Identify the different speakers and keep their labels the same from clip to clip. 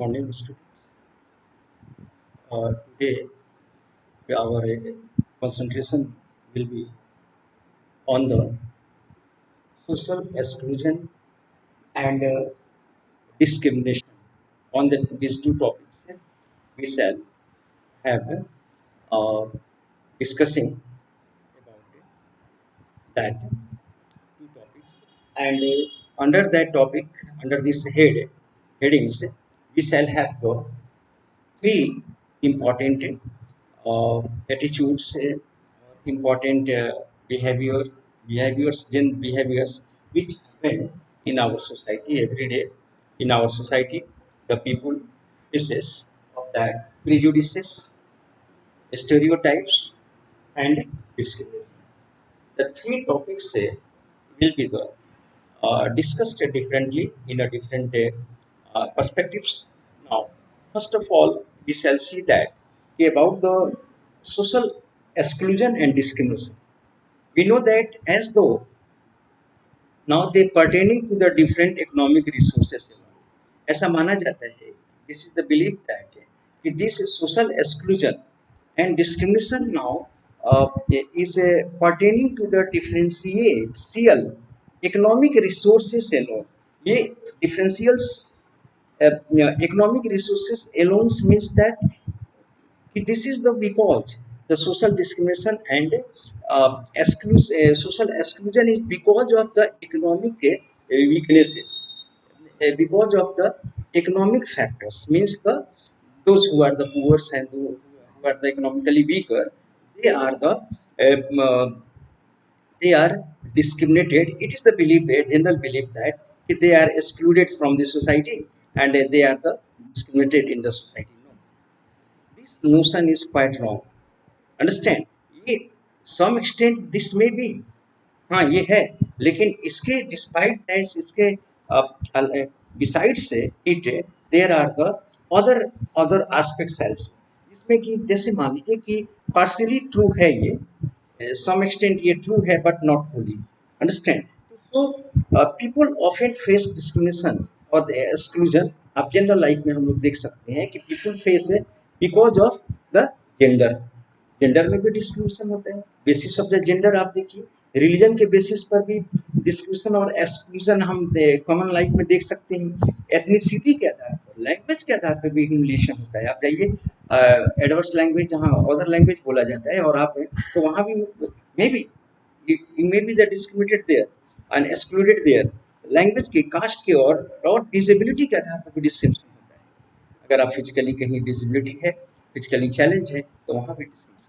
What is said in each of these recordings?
Speaker 1: Morning, students. Today, our concentration will be on the social exclusion and discrimination. On these two topics, we shall have uh, discussing about that two topics. And under that topic, under this headings, we shall have three important attitudes, important behaviors which happen in our society every day. In our society, the people faces of that prejudices, stereotypes, and discrimination. The three topics will be discussed differently in a different perspectives. Now, first of all, we shall see that about the social exclusion and discrimination. We know that as though now they pertaining to the different economic resources. ऐसा माना जाता है, this is the belief that this is social exclusion and discrimination now is pertaining to the differential economic resources alone. ये differentials economic resources alone means that this is the because the social discrimination and social exclusion is because of the economic weaknesses, because of the economic factors means the those who are the poor and who are the economically weaker, they are the they are discriminated. It is the belief, a general belief that they are excluded from the society and they are the discriminated in the society. No, this notion is quite wrong. Understand ये some extent this में भी हाँ ये है, लेकिन इसके despite that इसके besides it there are the other other aspects also, जिसमें कि जैसे मान लीजिए कि पार्शियली ट्रू है, ये सम एक्सटेंट ये ट्रू है बट नॉट फुली अंडरस्टैंड. तो पीपल ऑफन फेस डिस्क्रिमिनेशन और एक्सक्लूजन. आप जनरल लाइफ में हम लोग देख सकते हैं कि people face because of the gender. Gender में भी डिस्क्रिमिनेशन होता है, बेसिस ऑफ द जेंडर. आप देखिए रिलीजन के बेसिस पर भी डिस्क्रिमिनेशन और एक्सक्लूजन हम कॉमन लाइफ में देख सकते हैं. एथनिसिटी के आधार पर, लैंग्वेज के आधार पर भी ह्यूमिलिएशन होता है. आप जाइए एडवर्स लैंग्वेज जहाँ अदर लैंग्वेज बोला जाता है और आप तो वहाँ भी may be you may be the discriminated there and excluded there. Language की, कास्ट की और डिसेबिलिटी के आधार पर भी डिस्क्रिमिनेशन होता है. अगर आप फिजिकली कहीं डिसेबिलिटी है, फिजिकली चैलेंज है, तो वहाँ भी डिस्क्रिमिनेशन.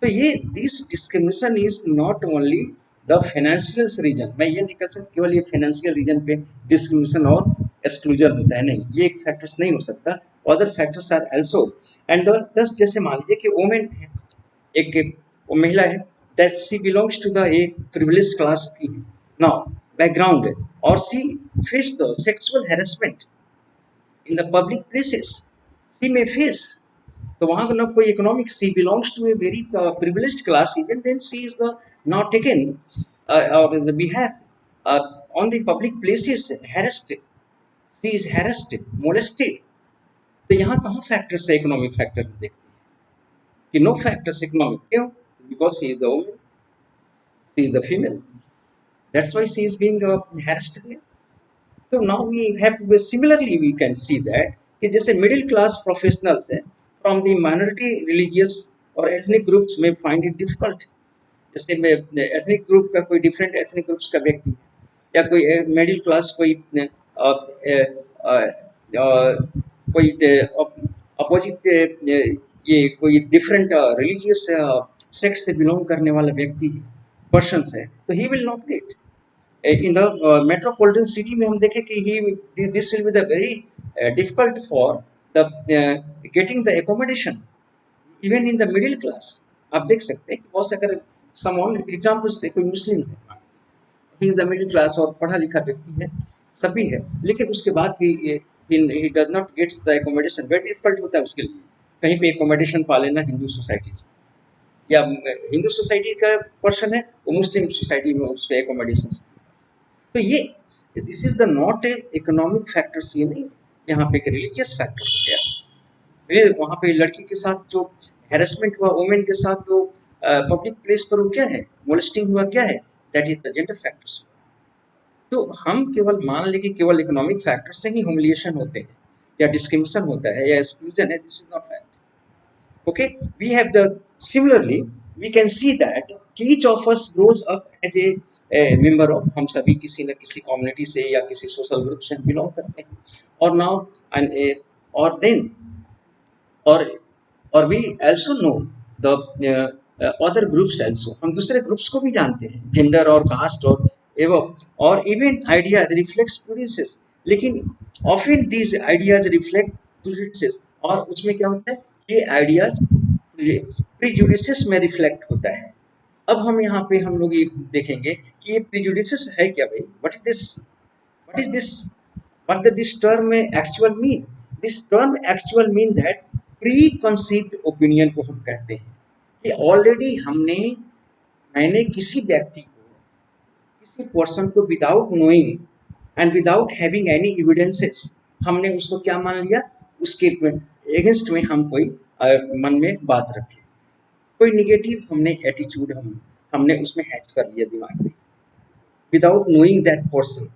Speaker 1: तो ये this discrimination is not only the financial reason. मैं ये नहीं कह सकता केवल ये फाइनेंशियल रीजन पे डिस्क्रिमिनेशन और एक्सक्लूजन होता है, नहीं, ये एक फैक्टर्स नहीं हो सकता. Other factors are also. And दस जैसे मान लीजिए कि वुमेन है, एक वो महिला है, that she belongs to the a privileged class now background, or she faced the sexual harassment in the public places. She may face, तो वहाँ का ना कोई economic, she belongs to a very privileged class, even then she is the not taken the behave on the public places, harassed, she is harassed, molested. तो यहाँ कहाँ factors है economic factor देखते हैं कि नो फैक्टर्स इकोनॉमिक. क्यों? Because she is the woman, she is the female, that's why she is being harassed. तो now we have to similarly we can see that कि जैसे मिडिल क्लास प्रोफेशनल्स हैं from the minority religious और ethnic groups में find it difficult. जैसे ethnic group का कोई different ethnic groups का व्यक्ति या कोई मिडिल क्लास कोई कोई अपोजिट ये कोई डिफरेंट रिलीजियस सेक्ट से बिलोंग करने वाला व्यक्ति पर्सन है, तो he will not gate in the metropolitan city में हम देखें कि this will be the very difficult for the getting the accommodation even in the middle class. आप देख सकते हैं कि बहुत से अगर someone examples थे, कोई मुस्लिम है, he is the middle class और पढ़ा लिखा व्यक्ति है, सभी है, लेकिन उसके बाद भी he does not gets the accommodation. very difficult होता है उसके लिए कहीं पे accommodation पा लेना हिंदू सोसाइटी से, या हिंदू सोसाइटी का पर्सन है वो मुस्लिम सोसाइटी में उसके accommodation. तो ये this is the not a economic factors, ये नहीं. यहाँ पे एक रिलीजियस फैक्टर हो गया। वहां पे लड़की के साथ जो हैरेसमेंट हुआ, वुमेन के साथ जो पब्लिक प्लेस पर वो क्या है, मोलेस्टिंग हुआ, क्या है, that is the gender factors. तो हम केवल मान लें कि केवल इकोनॉमिक फैक्टर से ही ह्यूमिलिएशन होते हैं या डिस्क्रिमिनेशन होता है या एक्सक्लूजन है, this is not fact. Okay, we have the similarly we can see that each of us grows up as a member of, हम सभी किसी न किसी कम्युनिटी से या किसी सोशल ग्रुप से बिलोंग करते हैं, और नाउ और देन और और we also know the other groups also, हम दूसरे ग्रुप्स को भी जानते हैं, जेंडर और कास्ट और एवं और इवन आइडियाज रिफ्लेक्ट्स प्रेजुडिसेस, लेकिन often these ideas reflect prejudices, और उसमें क्या होता है, ये आइडियाज प्रेजुडिसेस में रिफ्लेक्ट होता है। अब हम यहाँ पे हम लोग ये देखेंगे कि ये प्रेजुडिसेस है क्या भाई, what is this, what is this, what does this term actual mean? This term actual mean that preconceived opinion को हम कहते हैं कि ऑलरेडी मैंने किसी व्यक्ति को, किसी पर्सन को without knowing and without having any evidences, हमने उसको क्या मान लिया, उसके अगेंस्ट में हम कोई मन में बात रखे, कोई निगेटिव हमने एटीट्यूड हमने उसमें हैच कर लिया दिमाग में, without knowing that person,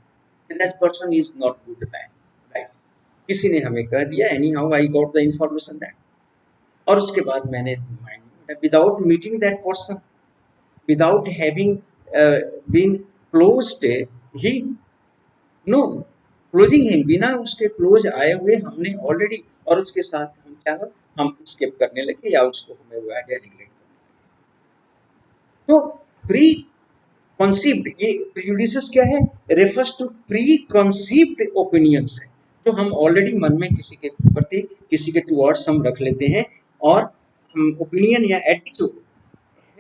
Speaker 1: that person is not good bad, right? किसी ने हमें कह दिया, anyhow I got the information that, और उसके बाद मैंने without meeting that person, without having been closed, he no closing him, बिना उसके क्लोज आए हुए हमने ऑलरेडी, और उसके साथ हम क्या, हम स्किप करने लगे या उसको हमें वो आइडिया निगलेक्ट। तो प्री कॉन्सीव्ड, ये प्रेजुडिसेस क्या है, रेफर्स टू प्री कॉन्सीव्ड ओपिनियंस है, जो हम ऑलरेडी मन में किसी के प्रति, किसी के टुवर्ड्स हम रख लेते हैं, और ओपिनियन या attitude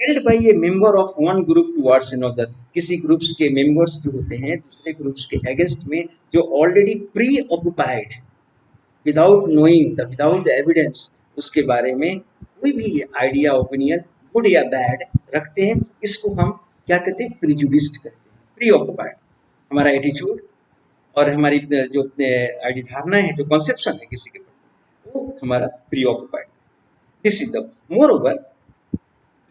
Speaker 1: held by A member of one group towards another, किसी ग्रुप्स के मेंबर्स जो होते हैं दूसरे ग्रुप्स के अगेंस्ट में, जो already pre occupied, without knowing the, without the evidence, उसके बारे में कोई भी आइडिया, ओपिनियन गुड या बैड रखते हैं, इसको हम क्या कहते हैं, प्रिजुडिस्ड कहते हैं, प्री ऑक्युपाइड। हमारा एटीट्यूड और हमारी जो आइडिया, धारणा है, जो कॉन्सेप्शन है किसी के प्रति, वो हमारा pre occupied. This is the more over,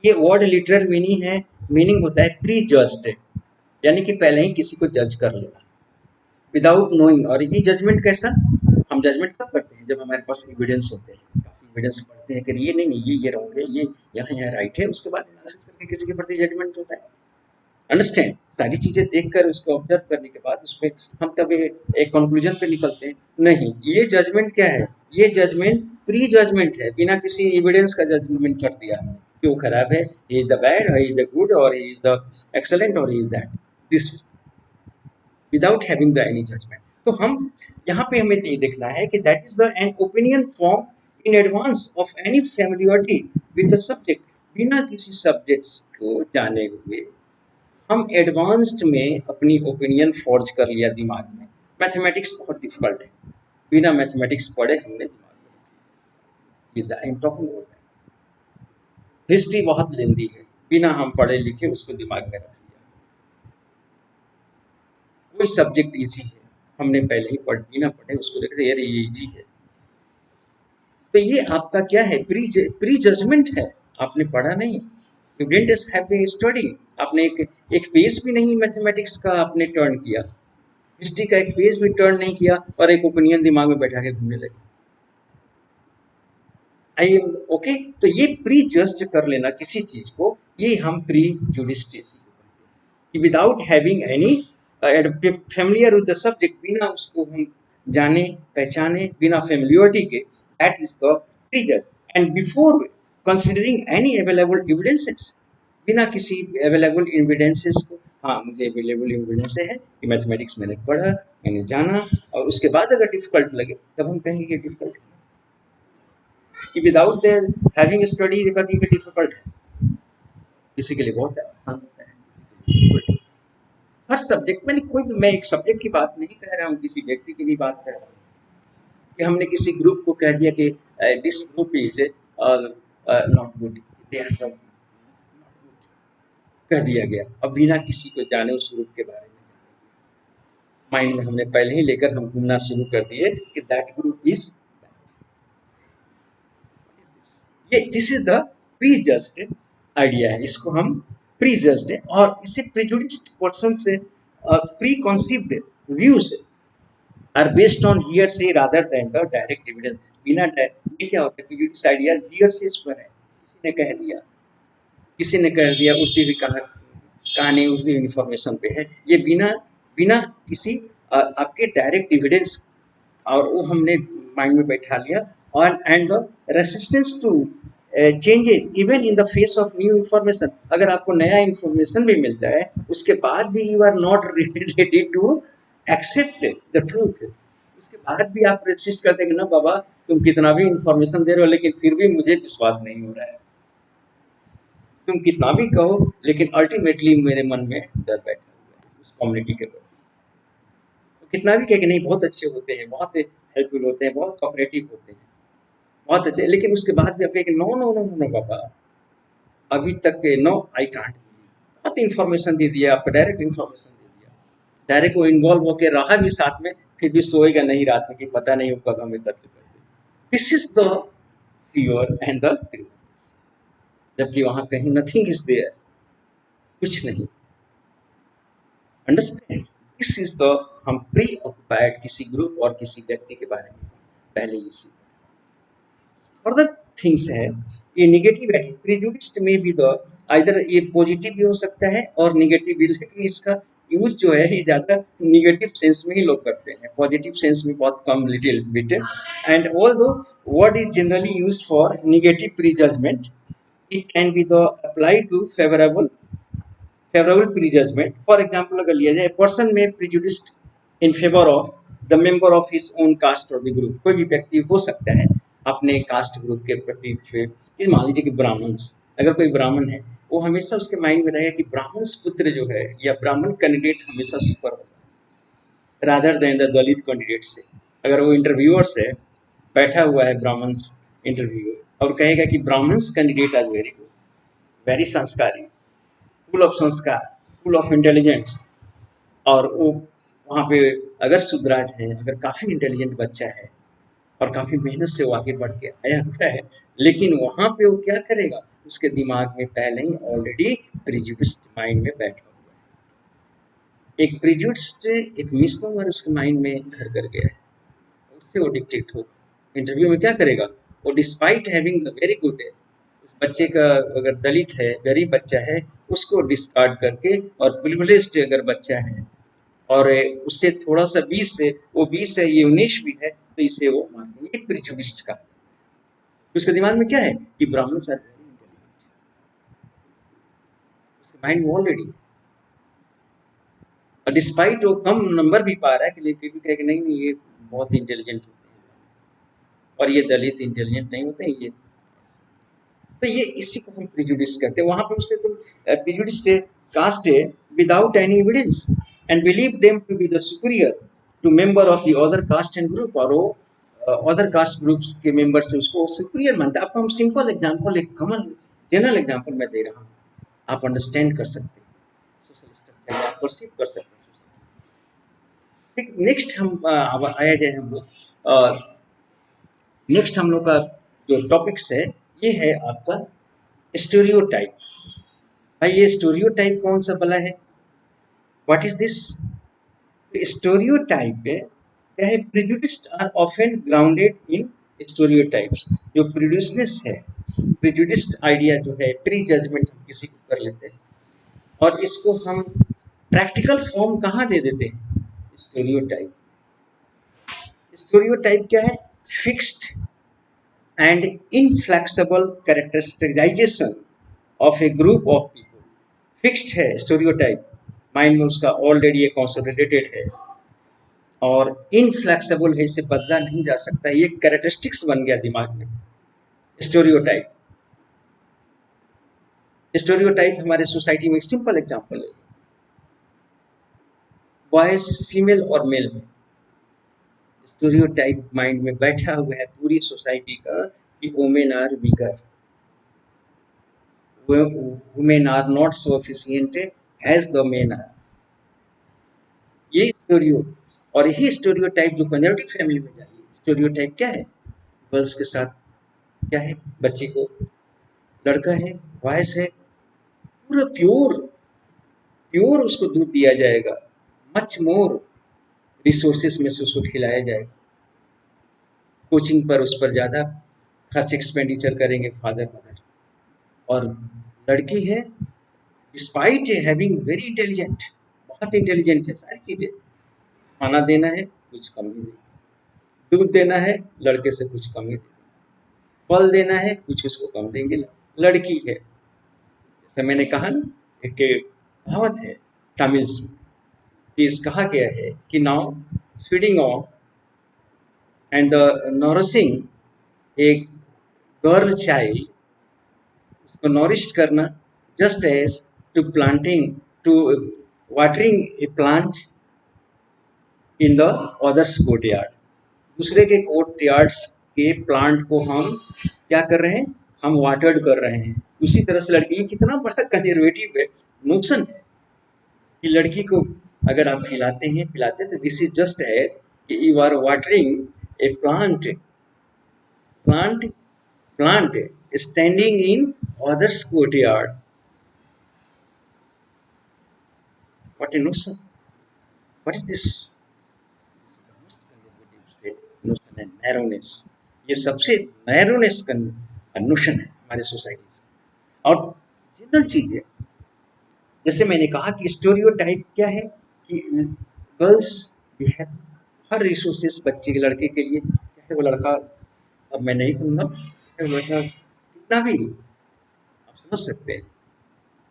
Speaker 1: ये वर्ड लिटरल मीनिंग है, मीनिंग होता है प्री जज्ड, यानी कि पहले ही किसी को जज कर लेना विदाउट नोइंग। और ये जजमेंट कैसा, हम जजमेंट कब करते हैं, जब हमारे पास एविडेंस होते हैं, काफी एविडेंस पढ़ते हैं कि ये नहीं, ये रॉन्ग है, ये यहाँ राइट है, उसके बाद एनालिसिस करके किसी के प्रति जजमेंट होता है। अंडरस्टैंड, सारी चीजें देखकर उसको ऑब्जर्व करने के बाद उसमें हम तब एक कंक्लूजन पे निकलते हैं, नहीं ये जजमेंट क्या है, ये जजमेंट प्री जजमेंट है, बिना किसी एविडेंस का जजमेंट कर दिया है कि वो खराब है, he is the bad, he is the good, और ही इज द एक्सेलेंट, और he is that, this without having the any judgement. तो हम यहाँ पे हमें ये देखना है कि that is the an opinion form in advance of any familiarity with the subject, बिना किसी सब्जेक्ट्स को जाने हुए हम एडवांस्ड में अपनी ओपिनियन फॉर्ज कर लिया दिमाग में। मैथमेटिक्स बहुत डिफिकल्ट है, बिना मैथमेटिक्स पढ़े हमने दिमाग में, आई am talking about that. History बहुत लेंदी है, बिना हम पढ़े लिखे उसको दिमाग में रख लिया। कोई सब्जेक्ट इजी है, हमने पहले ही बिना पढ़े उसको देखते यार ये इजी है, तो ये आपका क्या है, प्री जजमेंट है, आपने पढ़ा नहीं, you didn't have the study, आपने एक पेज भी नहीं मैथमेटिक्स का आपने टर्न किया, हिस्ट्री का एक पेज भी टर्न नहीं किया, और एक ओपिनियन दिमाग में बैठा के घूमने लगे। आई ओके, तो ये प्री जज कर लेना किसी चीज को, ये हम प्री जुडिस्टेसी कि without having any familiar with the subject, बिना उसको हम जाने पहचाने, बिना फेमिलियरिटी के, दैट इज द प्री जज। And before considering any available evidences, बिना किसी अवेलेबल एविडेंसेस को, हाँ मुझे अवेलेबल एविडेंस है कि मैथमेटिक्स मैंने पढ़ा, मैंने जाना, और उसके बाद अगर डिफिकल्ट लगे तब हम कहेंगे कि डिफिकल्ट है, कि विदाउट देयर हैविंग स्टडी कहती है कि डिफिकल्ट है, किसी के लिए बहुत आसान होता है। हर सब्जेक्ट में, कोई मैं एक सब्जेक्ट की बात नहीं कह रहा हूँ, किसी व्यक्ति की भी बात कर रहा हूँ कि हमने किसी ग्रुप को कह दिया कि this group is not good, they are not good, कह दिया गया, अब बिना किसी को जाने उस ग्रुप के बारे में, माइंड में हमने पहले ही लेकर हम घूमना शुरू कर दिए कि दैट ग्रुप इज, ये this is the prejudice idea है, इसको हम प्रीजस्ट है, और इसे प्रिजुडिस्ड पर्सन से preconceived views are based on hearsay rather than the direct evidence. ये क्या होता है, प्रिजुडिस्ड आइडिया हियर से पर है, किसी ने कह दिया, किसी ने कह दिया, उड़ती हुई कहानी उड़ती हुई इन्फॉर्मेशन पे है, ये बिना बिना किसी आपके डायरेक्ट एविडेंस, और वो हमने माइंड में बैठा लिया, और and the resistance to changes even in the face of new information. अगर आपको नया इन्फॉर्मेशन भी मिलता है उसके बाद भी you are not ready to accept the truth, उसके बाद भी आप रेसिस्ट करते हैं कि ना बाबा तुम कितना भी इन्फॉर्मेशन दे रहे हो लेकिन फिर भी मुझे विश्वास नहीं हो रहा है, तुम कितना भी कहो लेकिन अल्टीमेटली मेरे मन में डर बैठा हुआ है उस कम्युनिटी के प्रति। तो कितना भी कहे कि नहीं बहुत अच्छे होते हैं, बहुत हेल्पफुल होते हैं, बहुत कोऑपरेटिव होते हैं, बहुत अच्छे, लेकिन उसके बाद भी आप कहे कि नो नो नो नो बाबा, अभी तक नो आई कांट, बहुत इन्फॉर्मेशन दे दिया आपको, डायरेक्ट इन्फॉर्मेशन दे दिया, डायरेक्ट वो इन्वॉल्व होकर रहा भी साथ में, फिर भी सोएगा नहीं रात में कि पता नहीं वो कब हमें कत्ल कर दे। This is the pure and the criminals, जबकि वहां कहीं नथिंग इज देयर, कुछ नहीं। अंडरस्टैंड, दिस इज द, हम प्री ऑक्युपाइड किसी ग्रुप और किसी व्यक्ति के बारे में पहले ही सीख, फर्दर थिंग्स है, ये निगेटिव एटीट्यूड प्रेजुडिस्ड में भी द आइदर ये पॉजिटिव भी हो सकता है और निगेटिव भी, लेकिन इसका यूज जो है ये ज़्यादा निगेटिव सेंस में ही लोग करते हैं, पॉजिटिव सेंस में बहुत कम, little bit. And although word is generally use for negative pre judgement, it can be the apply to favourable pre judgement. For example अगर लिया जाए, पर्सन में prejudiced in favour of the member of his own caste और the group, कोई भी व्यक्ति हो सकता है अपने कास्ट ग्रुप के प्रति, मान लीजिए कि ब्राह्मण्स, अगर कोई ब्राह्मण है वो हमेशा उसके माइंड में रहेगा कि ब्राह्मण पुत्र जो है या ब्राह्मण कैंडिडेट हमेशा सुपर होगा rather than the Dalit candidate से। अगर वो इंटरव्यूअर से बैठा हुआ है ब्राह्मण्स इंटरव्यूअर और कहेगा कि Brahmins candidate are very good, very संस्कारी, full of sanskar, full of intelligence, और वो वहाँ पे अगर सुधराज है, अगर काफ़ी इंटेलिजेंट बच्चा है और काफ़ी मेहनत से वो आगे बढ़ के आया हुआ है, लेकिन वहाँ पे वो क्या करेगा, उसके दिमाग में पहले ही ऑलरेडी प्रिजुडिस्ड माइंड में बैठा हुआ है, एक प्रिजुडिस्ड एक मिसनोमर उसके माइंड में घर कर गया है, उससे वो डिक्टेट होगा। इंटरव्यू में क्या करेगा वो, despite having the very good, उस बच्चे का अगर दलित है, गरीब बच्चा है, उसको डिस्कार्ड करके, और प्रिविलेज्ड अगर बच्चा है और उससे थोड़ा सा 20 से वो 20 है, ये 19 भी है, तो इसे वो मानेंगे, ये प्रिजुडिस्ट का। तो उसके दिमाग में क्या है कि ब्राह्मण सर वेरी इंटेलिजेंट, उसके माइंड में ऑलरेडी, और डिस्पाइट वो कम नंबर भी पा रहा है कि लेकिन फिर भी कहेगा नहीं नहीं ये बहुत इंटेलिजेंट होते हैं और ये दलित इंटेलिजेंट नहीं होते हैं ये। तो ये इसी को हम प्रिजुडिस करते हैं, वहां पे उसके तुम प्रिजुडिस कास्ट है without any evidence and believe them to be the superior to member of the other caste and group, और वो अदर कास्ट ग्रुप्स के मेंबर से उसको सुपीरियर मानते हैं। आपको हम सिंपल एग्जांपल, एक कॉमन जनरल एग्जांपल मैं दे रहा हूँ, आप अंडरस्टैंड कर सकते हैं सोशल स्ट्रक्चर, आप परसीव कर सकते हैं। नेक्स्ट हम अब आया जाए हम लोग, नेक्स्ट हम लोग का जो टॉपिक्स है ये है आपका स्टीरियोटाइप। भाई ये स्टीरियोटाइप कौन सा भला है, व्हाट इज दिस? स्टीरियोटाइप क्या है, prejudiced are often grounded in stereotypes. जो प्रेजुडिस है, प्रेजुडिस्ड आइडिया जो है, प्री जजमेंट हम किसी को कर लेते हैं और इसको हम प्रैक्टिकल फॉर्म कहाँ दे देते हैं, स्टीरियोटाइप। स्टीरियोटाइप क्या है, fixed and inflexible characterization of a group of people। Fixed है स्टीरियोटाइप, माइंड में उसका ऑलरेडी ये कंसोलिडेटेड है, और इनफ्लेक्सिबल है, इसे बदला नहीं जा सकता, ये कैरेक्टरिस्टिक्स बन गया दिमाग में स्टीरियोटाइप। स्टीरियोटाइप हमारे सोसाइटी में एक सिंपल एग्जांपल है, बॉयज फीमेल और मेल में स्टीरियोटाइप माइंड में बैठा हुआ है पूरी सोसाइटी का कि women are weaker, women are not so efficient as the men are। ये स्टीरियो और यही स्टेरियोटाइप जो कंजर्वेटिव फैमिली में जाइए, स्टेरियोटाइप क्या है? गर्ल्स के साथ क्या है? बच्ची को लड़का है, वॉयस है, पूरा प्योर प्योर उसको दूध दिया जाएगा, मच मोर रिसोर्सेस में से उसको खिलाया जाएगा। कोचिंग पर उस पर ज़्यादा खर्च एक्सपेंडिचर करेंगे फादर मदर। और लड़की है, डिस्पाइट हैविंग वेरी इंटेलिजेंट, बहुत इंटेलिजेंट है, सारी चीज़ें, खाना देना है कुछ कम ही देना, दूध देना है लड़के से कुछ कम ही देना, फल देना है कुछ उसको कम देंगे, लड़की है। जैसे मैंने कहा ना, एक कहावत है तमिल्स में, कि इस कहा गया है कि now feeding on and the nourishing a girl child, उसको नॉरिश्ड करना, just as to planting to watering a plant in the others courtyard. दूसरे के कोर्टयार्ड्स के प्लांट को हम क्या कर रहे हैं? हम वाटर्ड कर रहे हैं। उसी तरह से लड़की, कितना बड़ा कंजर्वेटिव है नोशन है कि लड़की को अगर आप खिलाते हैं पिलाते, तो दिस इज जस्ट एज कि you are watering a plant plant standing in others courtyard. What a notion! What is this? This is the most conservative state notion and narrowness. ये सबसे narrowness का notion है हमारे society से। और general चीज है, जैसे मैंने कहा कि स्टेरियोटाइप क्या है कि गर्ल्स भी है हर रिसोर्सेस बच्चे के लड़के के लिए, चाहे वो लड़का, अब मैं नहीं कहूँगा चाहे वो लड़का कितना भी, आप समझ सकते हैं,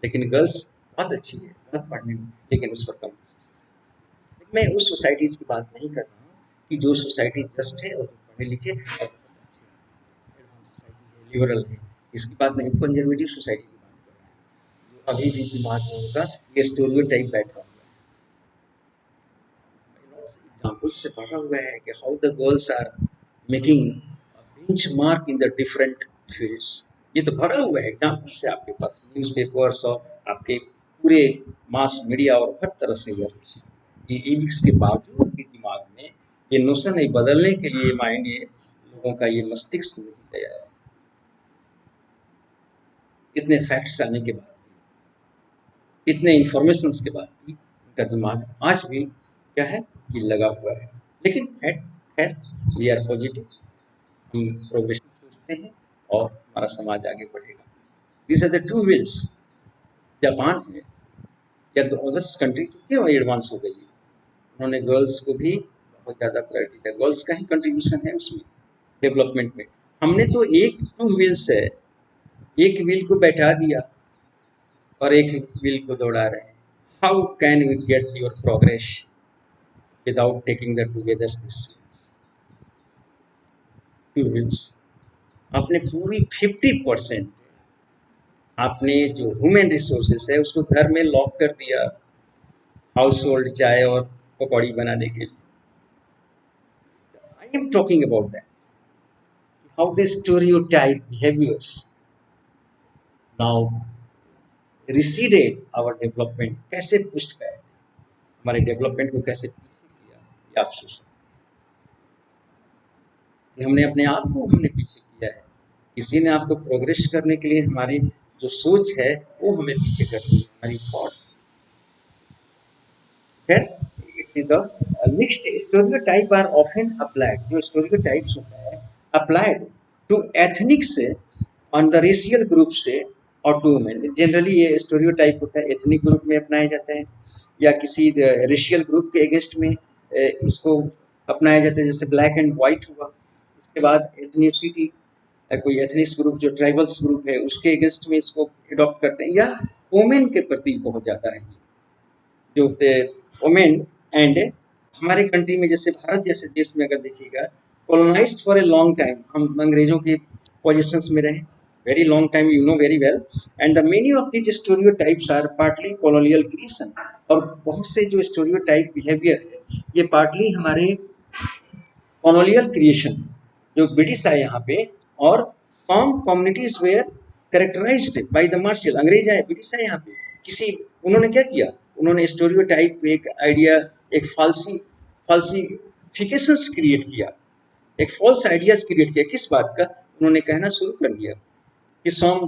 Speaker 1: लेकिन गर्ल्स बहुत अच्छी है, बहुत पढ़ने में, लेकिन उस पर कम रिसोर्सेस। मैं उस सोसाइटीज़ की बात नहीं कर रहा हूँ कि जो सोसाइटी जस्ट है और जो पढ़े लिखे और बहुत अच्छे हैं, एडवांस सोसाइटी है, लिबरल है, इसकी बात नहीं, कंजर्वेटिव सोसाइटी की बात कर रहा है, जो अभी भी दिमाग में होगा ये स्टेरियोटाइप बैठा हुआ है। एग्जाम्पल्स से भरा हुआ है कि how the girls are making benchmark in the different fields. ये तो भरा हुआ है एग्जाम्पल से आपके पास, न्यूज़पेपर्स और आपके पूरे मास मीडिया और हर तरह से ये इविक्स के बावजूद भी दिमाग में ये नोशन है, बदलने के लिए माइंड, ये लोगों का ये मस्तिष्क नहीं तैयार है। इतने फैक्ट्स आने के बाद भी, इतने इंफॉर्मेशंस के बाद भी उनका दिमाग आज भी क्या है कि लगा हुआ है। लेकिन खैर वी आर पॉजिटिव, हम प्रोग्रेशन सोचते हैं और हमारा समाज आगे बढ़ेगा। This are the two wheels. Japan है या तो अदर्स कंट्री क्यों एडवांस हो गई है, उन्होंने गर्ल्स को भी बहुत ज़्यादा प्रायोरिटी दिया, गर्ल्स का ही कंट्रीब्यूशन है उसमें डेवलपमेंट में। हमने तो एक टू व्हील्स है, एक व्हील को बैठा दिया और एक व्हील को दौड़ा रहे हैं। How can we get your progress without taking the together this two wheels? आपने पूरी 50% आपने जो ह्यूमन रिसोर्सेस है उसको घर में लॉक कर दिया, हाउस होल्ड चाय और पकौड़ी बनाने के लिए। I am talking about that, how the stereotype behaviours now receded our development, कैसे पुस्ट बैक, हमारे डेवलपमेंट को कैसे पीछे किया, ये आप सोच सकते हैं। हमने अपने आप को हमने पीछे किया है, किसी ने आपको प्रोग्रेस करने के लिए हमारी जो सोच है वो हमें पीछे कर दी, हमारी thoughts. Next, stereotype are often applied, जो स्टेरियोटाइप्स होता है applied to ethnics on the racial group से और टू वुमेन। जनरली ये स्टेरियोटाइप होता है एथनिक ग्रुप में अपनाया जाता है या किसी रेशियल ग्रुप के अगेंस्ट में इसको अपनाया जाता है, जैसे ब्लैक एंड वाइट हुआ। उसके बाद एथनिसिटी, कोई एथनिक्स ग्रुप जो ट्राइबल्स ग्रुप है उसके अगेंस्ट में इसको अडॉप्ट करते हैं, या वुमेन के प्रति बहुत ज़्यादा है जो वुमेन। एंड हमारे कंट्री में जैसे भारत जैसे देश में अगर देखिएगा, colonised for a long time, हम अंग्रेजों के पोजीशंस में रहे very long time, you know very well, and the many of these stereotypes are partly colonial creation. और बहुत से जो स्टेरियोटाइप बिहेवियर है ये पार्टली हमारे कॉलोनियल क्रिएशन, जो ब्रिटिश आए यहाँ पे, और some communities were characterised by the martial. अंग्रेज आए, ब्रिटिश आए यहाँ पे, किसी उन्होंने क्या किया, उन्होंने स्टेरियोटाइप एक आइडिया, एक फॉल्सिफिकेशंस क्रिएट किया, एक फॉल्स आइडियाज क्रिएट किया। किस बात का? उन्होंने कहना शुरू कर दिया कि some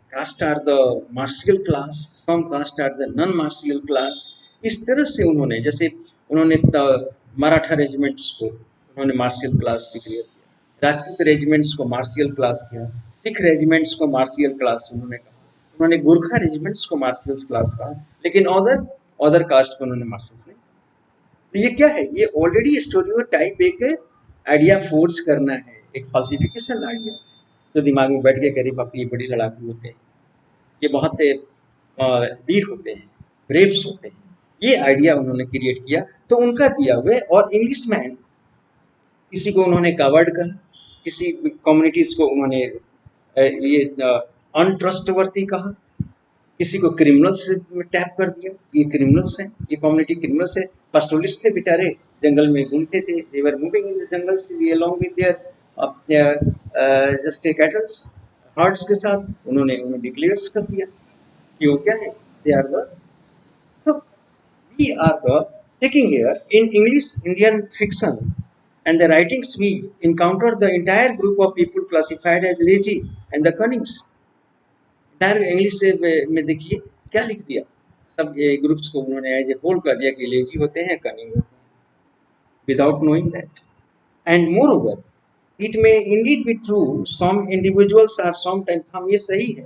Speaker 1: caste are the martial class, some caste are the non martial class. इस तरह से उन्होंने, जैसे उन्होंने मराठा रेजिमेंट्स को उन्होंने मार्शियल क्लास डिक्लेयर किया, राजपूत रेजिमेंट्स को मार्शियल क्लास किया, सिख रेजिमेंट्स को मार्शियल क्लास उन्होंने कहा, उन्होंने गोरखा रेजिमेंट्स को मार्शियल क्लास कहा, लेकिन अदर अदर कास्ट को उन्होंने मार्शल्स नहीं। तो ये क्या है? ये ऑलरेडी स्टीरियोटाइप एक आइडिया फोर्स करना है, एक फाल्सिफिकेशन आइडिया जो दिमाग में बैठ के कह रही बाप ये बड़ी लड़ाकू होते हैं, ये बहुत वीर होते हैं, ब्रेव्स होते हैं। ये आइडिया उन्होंने क्रिएट किया, तो उनका दिया हुआ। और इंग्लिश मैन, किसी को उन्होंने कावर्ड कहा, किसी कम्युनिटीज को उन्होंने ये अनट्रस्टवर्थी कहा, किसी को क्रिमिनल्स टैप कर दिया, ये क्रिमिनल्स हैं, ये कम्युनिटी क्रिमिनल्स है। पास्टोरलिस्ट थे बेचारे, जंगल में घूमते थे, they were moving in the jungles along with their just cattles herds के साथ। उन्होंने उन्हें डिक्लेयर्स कर दिया कि वो क्या है, दे आर द। तो we are the taking here in English Indian fiction and the writings we encounter the entire group of people classified as lazy and the cunnings। Entire English में देखिए क्या लिख दिया, सब ग्रुप्स को उन्होंने as a whole कर दिया कि लेजी होते हैं, कनिंग होते हैं, without knowing that. And moreover it may indeed be true some individuals are sometimes, हम ये सही है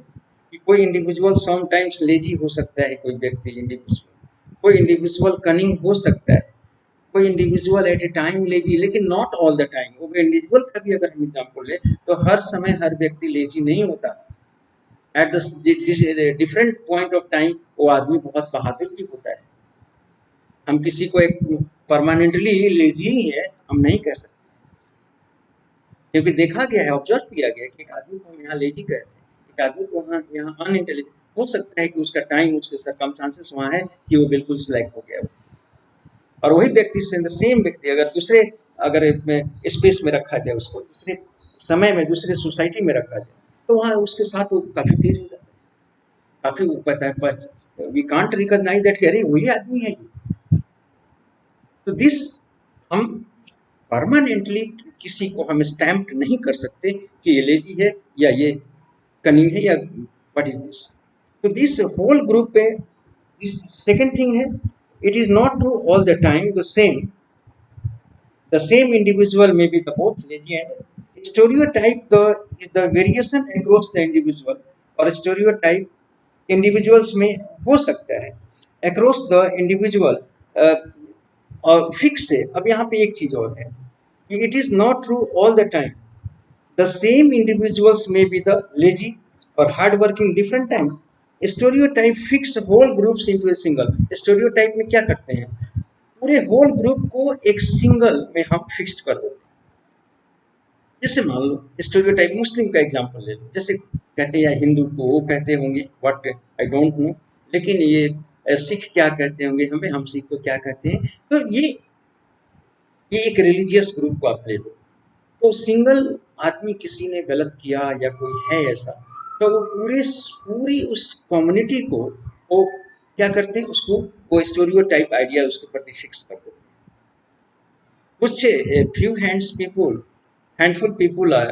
Speaker 1: कि कोई इंडिविजुअल समटाइम्स लेजी हो सकता है, कोई व्यक्ति इंडिविजुअल, कोई इंडिविजुअल कनिंग हो सकता है, कोई इंडिविजुअल एट ए टाइम लेजी, लेकिन नॉट ऑल द टाइम। वो इंडिविजुअल का भी अगर हम एग्जाम्पल ले तो हर समय हर व्यक्ति लेजी नहीं होता। At the different point of time वो आदमी बहुत बहादुर भी होता है। हम किसी को एक परमानेंटली लेजी ही है हम नहीं कह सकते, क्योंकि देखा गया है, ऑब्जर्व किया गया कि एक आदमी को हम यहाँ लेजी कहते हैं, एक आदमी को यहाँ अनइंटेलिजेंट। हो सकता है कि उसका टाइम, उसके सर्कमस्टांसेस वहाँ है कि वो बिल्कुल सिलेक्ट हो गया। और वही व्यक्ति से सेम व्यक्ति अगर दूसरे अगर स्पेस में रखा जाए, उसको दूसरे समय में दूसरे सोसाइटी में रखा जाए, तो वहाँ उसके साथ वो काफ़ी तेज हो जाता है, काफ़ी वो पता है, वी कांट रिकॉग्नाइज दैट कि अरे वही आदमी है ये। तो दिस हम परमानेंटली किसी को हम स्टैम्प नहीं कर सकते कि ये लेजी है या ये कनिंग है या व्हाट इज दिस। तो दिस होल ग्रुप पे दिस सेकंड थिंग है, it is not true all the time the same individual may be the both lazy and stereotype is the variation across the individual, और stereotype individuals में हो सकता है across the individual और fix है। अब यहाँ पे एक चीज और है कि it is not true all the time the same individuals may be the lazy or hard working different time। Stereotype fix whole groups into a single. Stereotype में क्या करते हैं, पूरे होल ग्रुप को एक सिंगल में हम फिक्स्ड कर देते हैं। जैसे मान लो स्टेरियोटाइप मुस्लिम का एग्जांपल ले लो, जैसे कहते हैं या हिंदू को वो कहते होंगे व्हाट आई डोंट नो, लेकिन ये सिख क्या कहते होंगे हमें, हम सिख को क्या कहते हैं। तो ये एक रिलीजियस ग्रुप को आप ले लो, तो सिंगल आदमी किसी ने गलत किया या कोई है ऐसा, तो वो पूरी उस कम्युनिटी को वो क्या करते हैं, उसको वो स्टेरियोटाइप आइडिया उसके प्रति फिक्स कर देते हैं। कुछ few handful people are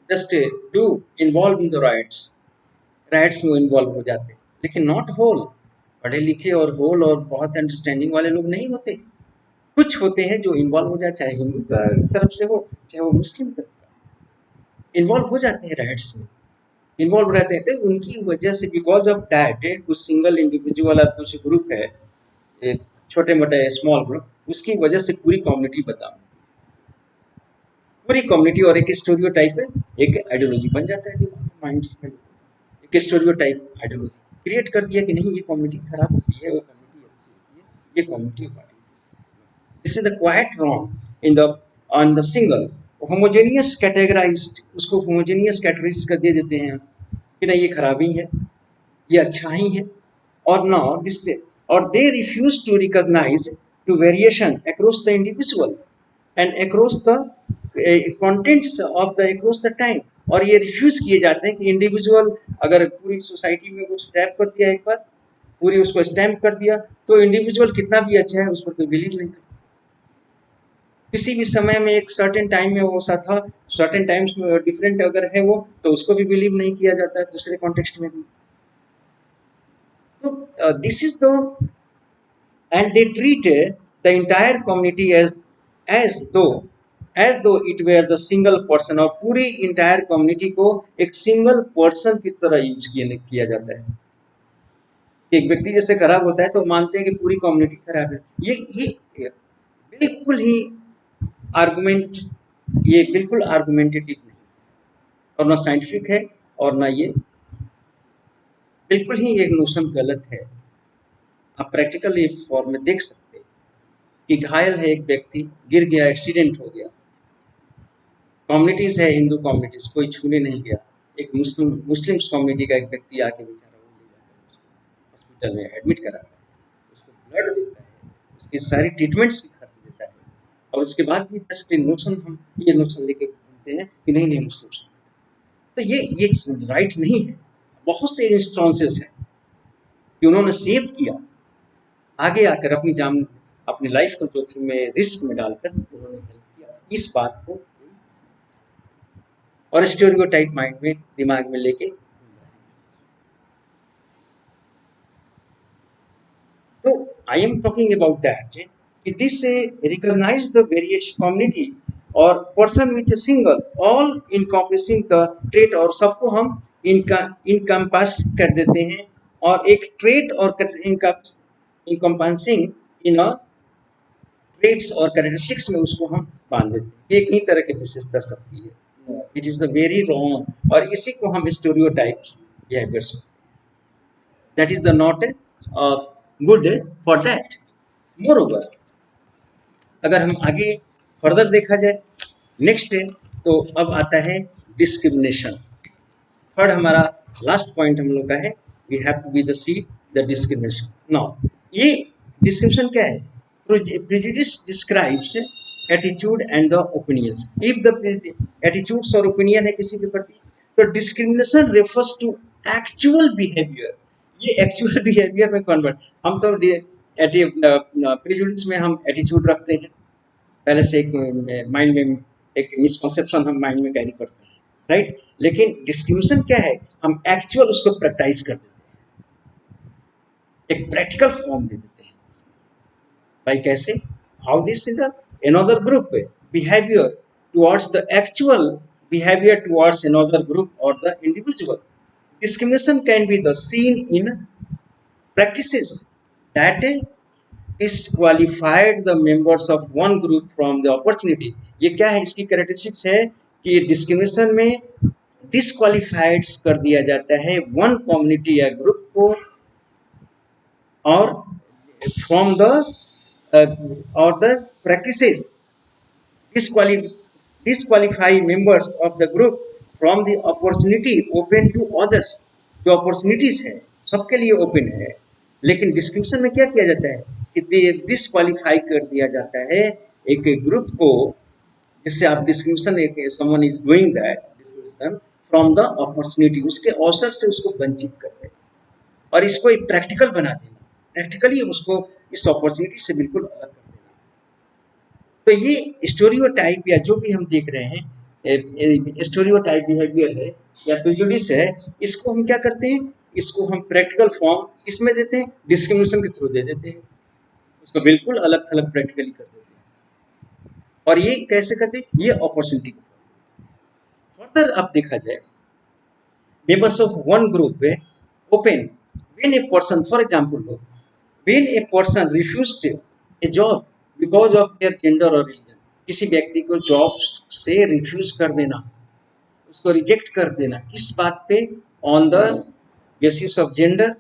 Speaker 1: just do involve in the riots में इन्वॉल्व हो जाते हैं, लेकिन नॉट होल। पढ़े लिखे और होल और बहुत अंडरस्टैंडिंग वाले लोग नहीं होते। कुछ होते हैं जो इन्वॉल्व हो जाए, चाहे हिंदू का तरफ से हो चाहे वो मुस्लिम तरफ का, इन्वॉल्व हो जाते हैं राइट्स में, इन्वॉल्व रहते हैं। तो उनकी वजह से बिकॉज ऑफ दैट कुछ सिंगल इंडिविजुअल और कुछ ग्रुप है, छोटे मोटे स्मॉल ग्रुप, उसकी वजह से पूरी कम्युनिटी बदनाम, पूरी कम्युनिटी और एक स्टेरियोटाइप है, एक आइडियोलॉजी बन जाता है दिमाग माइंड्स में, एक स्टेरियोटाइप आइडियोलॉजी क्रिएट कर दिया कि नहीं ये कम्युनिटी खराब होती है, वो कम्युनिटी अच्छी होती है, ये community this is the quite wrong in the on the single homogeneous categorised, उसको होमोजेनियस कैटेगरीज कर दे देते हैं कि नहीं ये खराबी है ये अच्छा ही है, और नो दिस, और they refuse to recognise to variation across the individual and across the contents of the across the time. और ये रिफ्यूज किए जाते हैं कि इंडिविजुअल अगर पूरी सोसाइटी में कुछ टैप कर दिया एक बार, पूरी उसको स्टैम्प कर दिया, तो इंडिविजुअल कितना भी अच्छा है उस पर कोई बिलीव नहीं करता। किसी भी समय में एक सर्टेन टाइम में वो सा था, सर्टेन टाइम्स में डिफरेंट अगर है वो, तो उसको भी बिलीव नहीं किया जाता है दूसरे कॉन्टेक्स्ट में भी। तो this is the, and they treated the entire community as though it were the single person, और पूरी इंटायर कम्युनिटी को एक सिंगल पर्सन की तरह यूज किया जाता है। एक व्यक्ति जैसे खराब होता है तो मानते हैं कि पूरी कम्युनिटी खराब है। ये बिल्कुल ही आर्गुमेंट, ये बिल्कुल आर्गुमेंटेटिव नहीं और ना साइंटिफिक है, और ना ये बिल्कुल ही एक नोशन गलत है। आप प्रैक्टिकल फॉर्म में देख सकते हैं कि घायल है एक व्यक्ति, गिर गया, एक्सीडेंट हो गया, कम्युनिटीज है, हिंदू कम्युनिटीज, कोई छूने नहीं गया, एक मुस्लिम्स कम्युनिटी का एक व्यक्ति आके बेचारा वो ले जाता है, उसको हॉस्पिटल में एडमिट कराता है, उसको ब्लड देता है, उसकी सारी ट्रीटमेंट्स की खर्च देता है, और उसके बाद भी जस्ट नोशन, हम ये नोशन लेके घूमते हैं कि नहीं नहीं मुस्लिम्स, तो ये राइट नहीं है। बहुत से इंस्टेंसेस हैं कि उन्होंने सेव किया, आगे आकर अपनी जान, अपनी लाइफ को जोखिम में, रिस्क में डालकर उन्होंने हेल्प किया। इस बात को और स्टीरियोटाइप माइंड में, दिमाग में लेके, तो I am talking about that कि this recognise the various community और person with single all encompassing the trait, और सबको हम इनकम्पास कर देते हैं, और एक ट्रेट और इनकम्पासिंग इन अ ट्रेट्स और कैरेक्टरिस्टिक्स में उसको हम बांध देते हैं। एक ही तरह की विशेषता सबकी है। It is the very wrong, और इसी को हम stereotypes behaviours, that is the not good for that. Moreover, अगर हम आगे फर्दर देखा जाए, नेक्स्ट है, तो अब आता है डिस्क्रिमिनेशन। थर्ड हमारा लास्ट पॉइंट हम लोग का है, we have to be the see the discrimination. Now ये डिस्क्रिमिनेशन क्या है? Prejudice describes attitude and the opinions. If the attitudes और ओपिनियन है किसी के प्रति, तो discrimination refers to actual behaviour. ये एक्चुअल बिहेवियर में कन्वर्ट, हम तो प्रेजुडिस में हम एटीट्यूड रखते हैं, पहले से एक माइंड में एक मिसकॉन्सेप्शन हम माइंड में कैरी करते हैं, राइट। लेकिन डिस्क्रिमिनेशन क्या है? हम एक्चुअल उसको प्रैक्टिस कर देते हैं, एक प्रैक्टिकल फॉर्म दे देते हैं। भाई कैसे? How this is another group behavior towards the actual behavior towards another group or the individual. Discrimination can be the seen in practices that disqualified the members of one group from the opportunity. ये क्या है? इसकी characteristics है कि discrimination में disqualified कर दिया जाता है वन कम्युनिटी या ग्रुप को, और from the or the practices disqualify members of the group from the opportunity open to others. जो अपॉर्चुनिटीज है सबके लिए ओपन है, लेकिन डिस्क्रिप्शन में क्या किया जाता है कि डिस्क्वालीफाई कर दिया जाता है एक ग्रुप को, जिससे आप डिस्क्रिप्शन, एक someone is doing that description from the opportunity, उसके अवसर से उसको वंचित कर दें, और इसको एक प्रैक्टिकल बना देना, प्रैक्टिकली उसको इस अपॉर्चुनिटी से बिल्कुल अलग कर देना। तो ये स्टीरियोटाइप या जो भी हम देख रहे हैं स्टीरियोटाइप बिहेवियर है या प्रेजुडिस है, इसको हम क्या करते हैं? इसको हम प्रैक्टिकल फॉर्म किसमें देते हैं? डिस्क्रिमिनेशन के थ्रू दे देते हैं, उसको बिल्कुल अलग थलग प्रैक्टिकली कर देते हैं। और ये कैसे करते हैं? ये अपॉर्चुनिटी के थ्रू। फर्दर अब देखा जाए, members of one group open when a person, for example, when a person refused a job because of their gender or religion, किसी व्यक्ति को जॉब से रिफ्यूज कर देना, उसको रिजेक्ट कर देना, किस बात पे? On the basis of gender,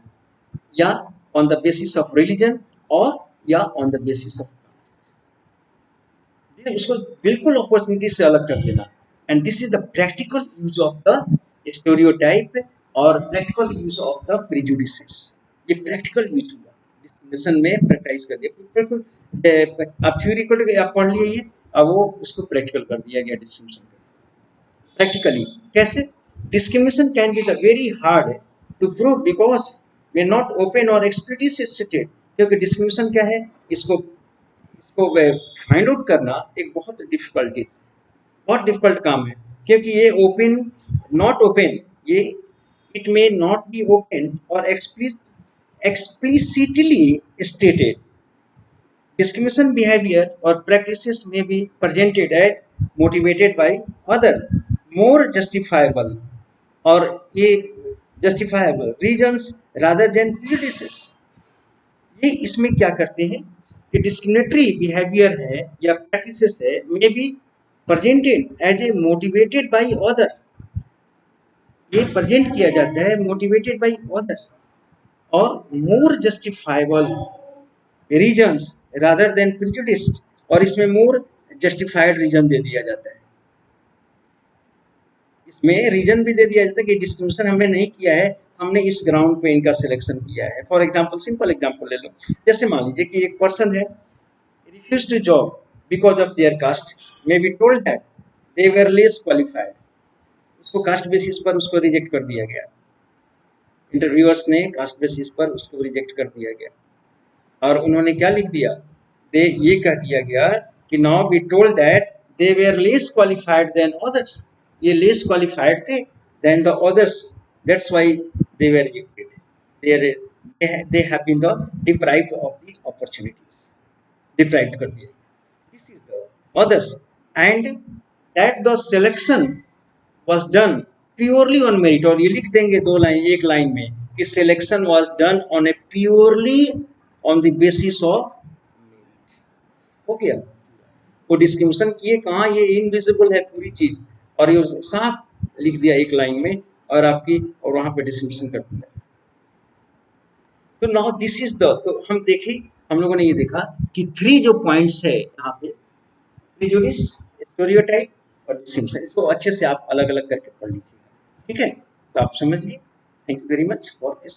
Speaker 1: या on the basis of religion, और या ऑन द बेसिस ऑफ, उसको बिल्कुल अपॉर्चुनिटी से अलग कर देना। And this is the practical use of the stereotype और practical use of the prejudices. ये प्रैक्टिकल यूज हुआ, डिस्क्रिमिनेशन में प्रैक्टिस कर दिया। बिल्कुल आप थ्योरी को आप पढ़ लिए, अब वो उसको प्रैक्टिकल कर दिया गया डिस्क्रिमिनेशन। प्रैक्टिकली कैसे? Discrimination can be the very hard to prove, because may not open और एक्सप्लिसिटली स्टेटेड, क्योंकि डिस्क्रिमिनेशन क्या है, इसको इसको फाइंड आउट करना एक बहुत डिफिकल्टीज, बहुत डिफिकल्ट काम है, क्योंकि ये ओपन नॉट ओपन, ये it may not be open और explicitly stated. Discrimination behavior or practices may be presented as motivated by other more justifiable or ये justifiable reasons rather than prejudices. ये इसमें क्या करते हैं कि डिस्क्रिमिनेटरी बिहेवियर है या प्रैक्टिसेस है may be presented as a motivated by other, ये प्रेजेंट किया जाता है मोटिवेटेड बाय अदर और more justifiable reasons rather than prejudiced, और इसमें मोर जस्टिफाइड रीजन दे दिया जाता है, इसमें रीजन भी दे दिया जाता है कि डिस्क्रिमिनेशन हमने नहीं किया है, हमने इस ग्राउंड पे इनका सिलेक्शन किया है। फॉर एग्जांपल, सिंपल एग्जांपल ले लो, जैसे मान लीजिए कि एक पर्सन है refuse to job because of their caste, may be told that they were less qualified, उसको कास्ट बेसिस पर उसको रिजेक्ट कर दिया गया, इंटरव्यूअर्स ने कास्ट बेसिस पर उसको रिजेक्ट कर दिया गया, और उन्होंने क्या लिख दिया, दे ये कह दिया गया कि now be told that they were less qualified than others, ये लेस क्वालिफाइड थे than the others, that's why they were rejected, they have been the deprived of the opportunities, deprived कर दिया, this is the others, and that the selection was done purely on merit, और ये लिख देंगे दो line, एक line में कि selection was done on a purely on the basis of merit, हो गया, वो डिस्क्रिमिनेशन किए कहाँ, ये इनविजिबल है पूरी चीज, और ये साफ लिख दिया एक लाइन में और आपकी, और वहां पे डिस्क्रिमिनेशन कर दिया। तो नाउ दिस इज द, तो हम देखें, हम लोगों ने ये देखा कि 3 जो पॉइंट्स है यहाँ पे, प्रिजुडिस, स्टेरियोटाइप और डिस्क्रिमिनेशन, इसको अच्छे से आप अलग अलग करके पढ़ लीजिएगा, ठीक है, तो आप समझ लीजिए। Thank you very much for this.